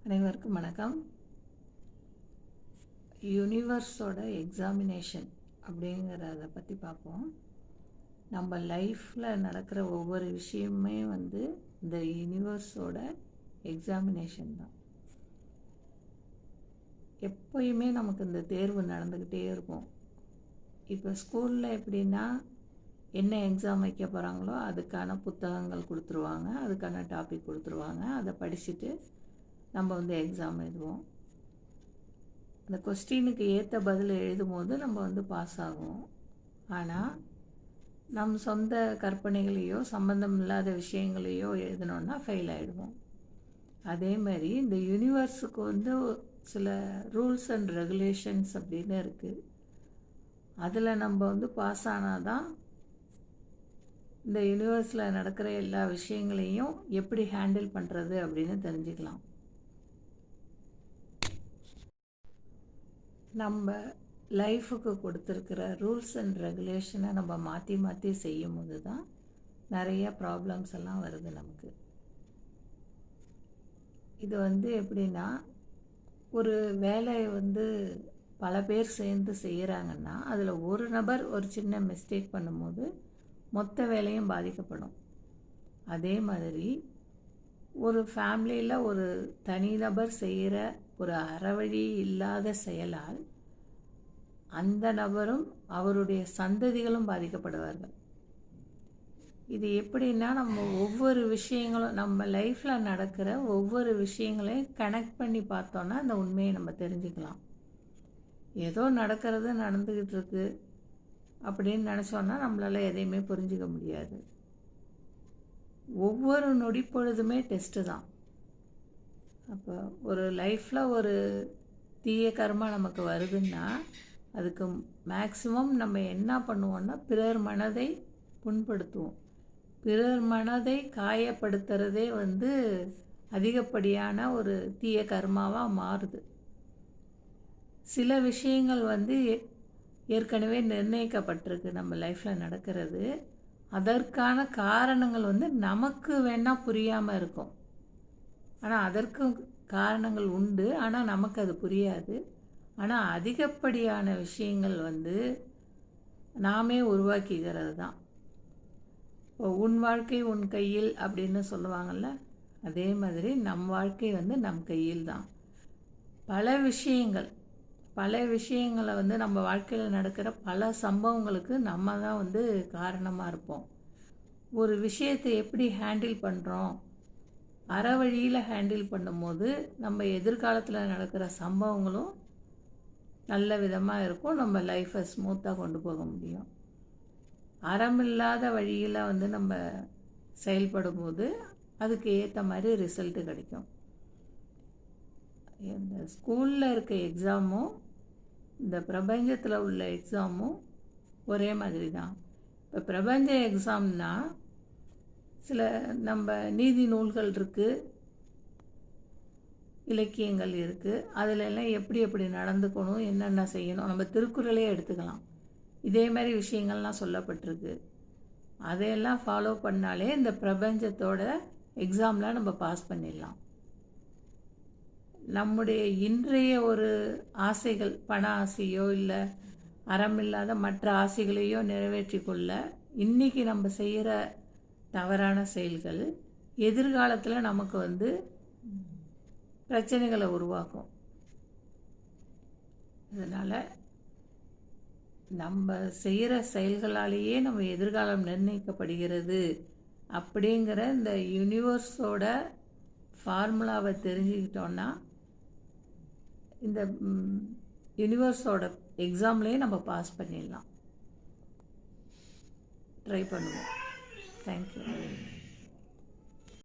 அனைவருக்கும் வணக்கம். யூனிவர்ஸோட எக்ஸாமினேஷன் அப்படிங்கிறத பற்றி பார்ப்போம். நம்ம லைஃப்பில் நடக்கிற ஒவ்வொரு விஷயமுமே இந்த யூனிவர்ஸோட எக்ஸாமினேஷன் தான். எப்போயுமே நமக்கு இந்த தேர்வு நடந்துக்கிட்டே இருக்கும். இப்போ ஸ்கூலில் எப்படின்னா என்ன எக்ஸாம் வைக்க போகிறாங்களோ அதுக்கான புத்தகங்கள் கொடுத்துருவாங்க, அதுக்கான டாபிக் கொடுத்துருவாங்க, அதை படிச்சுட்டு நம்ம எக்ஸாம் எழுதுவோம். அந்த கொஸ்டினுக்கு ஏற்ற பதில் எழுதும் போது நம்ம பாஸ் ஆகுவோம். ஆனால் நம் சொந்த கற்பனைகளையோ சம்பந்தம் இல்லாத விஷயங்களையோ எழுதினோன்னா ஃபெயில் ஆகிடுவோம். அதே மாதிரி இந்த யூனிவர்ஸுக்கு சில ரூல்ஸ் அண்ட் ரெகுலேஷன்ஸ் அப்படின்னு இருக்குது. அதில் நம்ம பாஸ் ஆனால் தான் இந்த யூனிவர்ஸில் நடக்கிற எல்லா விஷயங்களையும் எப்படி ஹேண்டில் பண்ணுறது அப்படின்னு தெரிஞ்சுக்கலாம். நம்ம லைஃபுக்கு கொடுத்துருக்கிற ரூல்ஸ் அண்ட் ரெகுலேஷனை நம்ம மாற்றி மாற்றி செய்யும் போது தான் நிறைய ப்ராப்ளம்ஸ் எல்லாம் வருது நமக்கு. இது எப்படின்னா, ஒரு வேலையை பல பேர் சேர்ந்து செய்கிறாங்கன்னா அதில் ஒரு நபர் ஒரு சின்ன மிஸ்டேக் பண்ணும்போது மொத்த வேலையும் பாதிக்கப்படும். அதே மாதிரி ஒரு ஃபேமிலியில் ஒரு தனிநபர் செய்கிற ஒரு அறவழி இல்லாத செயலால் அந்த நபரும் அவருடைய சந்ததிகளும் பாதிக்கப்படுவார்கள். இது எப்படின்னா, நம்ம ஒவ்வொரு விஷயங்களும் நம்ம லைஃப்பில் நடக்கிற ஒவ்வொரு விஷயங்களையும் கனெக்ட் பண்ணி பார்த்தோன்னா அந்த உண்மையை நம்ம தெரிஞ்சுக்கலாம். ஏதோ நடந்துக்கிட்டு இருக்கு அப்படின்னு நினச்சோன்னா நம்மளால் எதையுமே புரிஞ்சிக்க முடியாது. ஒவ்வொரு நொடி பொழுதுமே டெஸ்ட்டு தான். அப்போ ஒரு லைஃப்பில் ஒரு தீய கர்மா நமக்கு வருதுன்னா அதுக்கு மேக்ஸிமம் நம்ம என்ன பண்ணுவோன்னா பிறர் மனதை புண்படுத்துவோம். பிறர் மனதை காயப்படுத்துறதே அதிகப்படியான ஒரு தீய கர்மாவாக மாறுது. சில விஷயங்கள் ஏற்கனவே நிர்ணயிக்கப்பட்டிருக்கு நம்ம லைஃப்பில் நடக்கிறது. அதற்கான காரணங்கள் நமக்கு வேணால் புரியாமல் இருக்கும். ஆனால் அதற்கும் காரணங்கள் உண்டு, ஆனால் நமக்கு அது புரியாது. ஆனால் அதிகப்படியான விஷயங்கள் நாமே உருவாக்கிக்கிறது தான். இப்போ உன் வாழ்க்கை உன் கையில் அப்படின்னு சொல்லுவாங்கள்ல, அதே மாதிரி நம் வாழ்க்கை நம் கையில் தான். பல விஷயங்களை நம்ம வாழ்க்கையில் நடக்கிற பல சம்பவங்களுக்கு நம்ம தான் காரணமாக இருப்போம். ஒரு விஷயத்தை எப்படி ஹேண்டில் பண்ணுறோம், அறவழியில் ஹேண்டில் பண்ணும்போது நம்ம எதிர்காலத்தில் நடக்கிற சம்பவங்களும் நல்ல விதமாக இருக்கும். நம்ம லைஃப்பை ஸ்மூத்தாக கொண்டு போக முடியும். அறமில்லாத வழியில் நம்ம செயல்படும் போது அதுக்கு ஏற்ற மாதிரி ரிசல்ட்டு கிடைக்கும். இந்த ஸ்கூலில் இருக்க எக்ஸாமும் இந்த பிரபஞ்சத்தில் உள்ள எக்ஸாமும் ஒரே மாதிரி தான். இப்போ பிரபஞ்ச எக்ஸாம்னா சில நம்ம நீதி நூல்கள் இருக்குது, இலக்கியங்கள் இருக்குது, அதிலெல்லாம் எப்படி நடந்துக்கணும், என்னென்ன செய்யணும், நம்ம திருக்குறளே எடுத்துக்கலாம். இதே மாதிரி விஷயங்கள்லாம் சொல்லப்பட்டிருக்கு. அதையெல்லாம் ஃபாலோ பண்ணாலே இந்த பிரபஞ்சத்தோட எக்ஸாமில் நம்ம பாஸ் பண்ணிடலாம். நம்முடைய இன்றைய ஒரு ஆசைகள், பண ஆசையோ இல்லை அறமில்லாத மற்ற ஆசைகளையோ நிறைவேற்றி கொள்ள இன்றைக்கி நம்ம செய்கிற தவறான செயல்கள் எதிர்காலத்தில் நமக்கு பிரச்சனைகளை உருவாக்கும். இதனால் நம்ம செய்கிற செயல்களாலேயே நம்ம எதிர்காலம் நிர்ணயிக்கப்படுகிறது அப்படிங்கிற இந்த யூனிவர்ஸோட ஃபார்முலாவை தெரிஞ்சுக்கிட்டோன்னா இந்த யூனிவர்ஸோட எக்ஸாம்லேயே நம்ம பாஸ் பண்ணிடலாம். ட்ரை பண்ணுவோம். தேங்க்யூ.